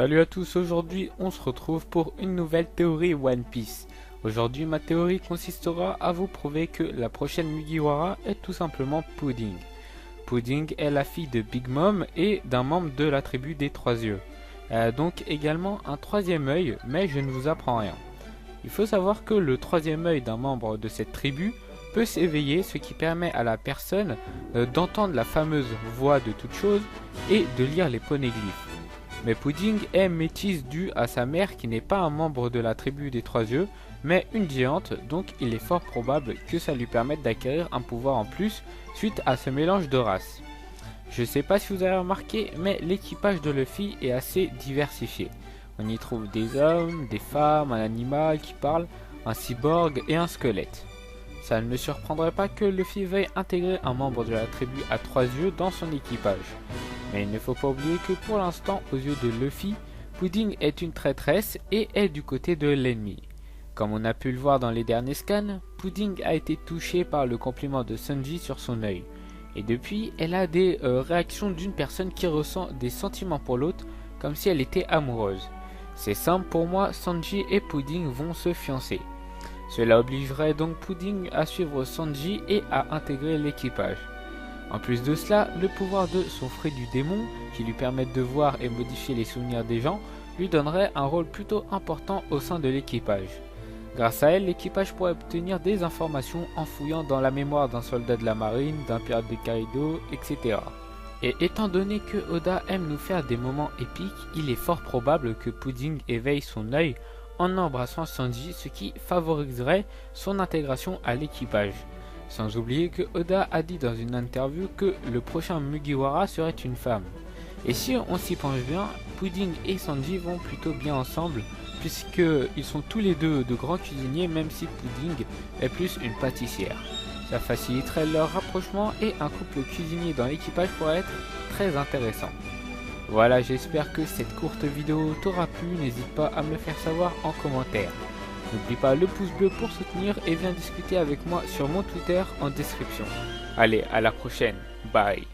Salut à tous, aujourd'hui on se retrouve pour une nouvelle théorie One Piece. Aujourd'hui ma théorie consistera à vous prouver que la prochaine Mugiwara est tout simplement Pudding. Pudding est la fille de Big Mom et d'un membre de la tribu des Trois Yeux. Elle a donc également un troisième œil, mais je ne vous apprends rien. Il faut savoir que le troisième œil d'un membre de cette tribu peut s'éveiller, ce qui permet à la personne d'entendre la fameuse voix de toute chose et de lire les poneglyphes. Mais Pudding est métisse due à sa mère qui n'est pas un membre de la tribu des Trois Yeux, mais une géante, donc il est fort probable que ça lui permette d'acquérir un pouvoir en plus suite à ce mélange de races. Je sais pas si vous avez remarqué, mais l'équipage de Luffy est assez diversifié. On y trouve des hommes, des femmes, un animal qui parle, un cyborg et un squelette. Ça ne me surprendrait pas que Luffy veuille intégrer un membre de la tribu à Trois Yeux dans son équipage. Mais il ne faut pas oublier que pour l'instant, aux yeux de Luffy, Pudding est une traîtresse et est du côté de l'ennemi. Comme on a pu le voir dans les derniers scans, Pudding a été touchée par le compliment de Sanji sur son œil. Et depuis, elle a des réactions d'une personne qui ressent des sentiments pour l'autre, comme si elle était amoureuse. C'est simple pour moi, Sanji et Pudding vont se fiancer. Cela obligerait donc Pudding à suivre Sanji et à intégrer l'équipage. En plus de cela, le pouvoir de son fruit du démon, qui lui permet de voir et modifier les souvenirs des gens, lui donnerait un rôle plutôt important au sein de l'équipage. Grâce à elle, l'équipage pourrait obtenir des informations en fouillant dans la mémoire d'un soldat de la marine, d'un pirate de Kaido, etc. Et étant donné que Oda aime nous faire des moments épiques, il est fort probable que Pudding éveille son œil en embrassant Sanji, ce qui favoriserait son intégration à l'équipage. Sans oublier que Oda a dit dans une interview que le prochain Mugiwara serait une femme. Et si on s'y penche bien, Pudding et Sanji vont plutôt bien ensemble, puisqu'ils sont tous les deux de grands cuisiniers, même si Pudding est plus une pâtissière. Ça faciliterait leur rapprochement et un couple cuisinier dans l'équipage pourrait être très intéressant. Voilà, j'espère que cette courte vidéo t'aura plu, n'hésite pas à me le faire savoir en commentaire. N'oublie pas le pouce bleu pour soutenir et viens discuter avec moi sur mon Twitter en description. Allez, à la prochaine, bye.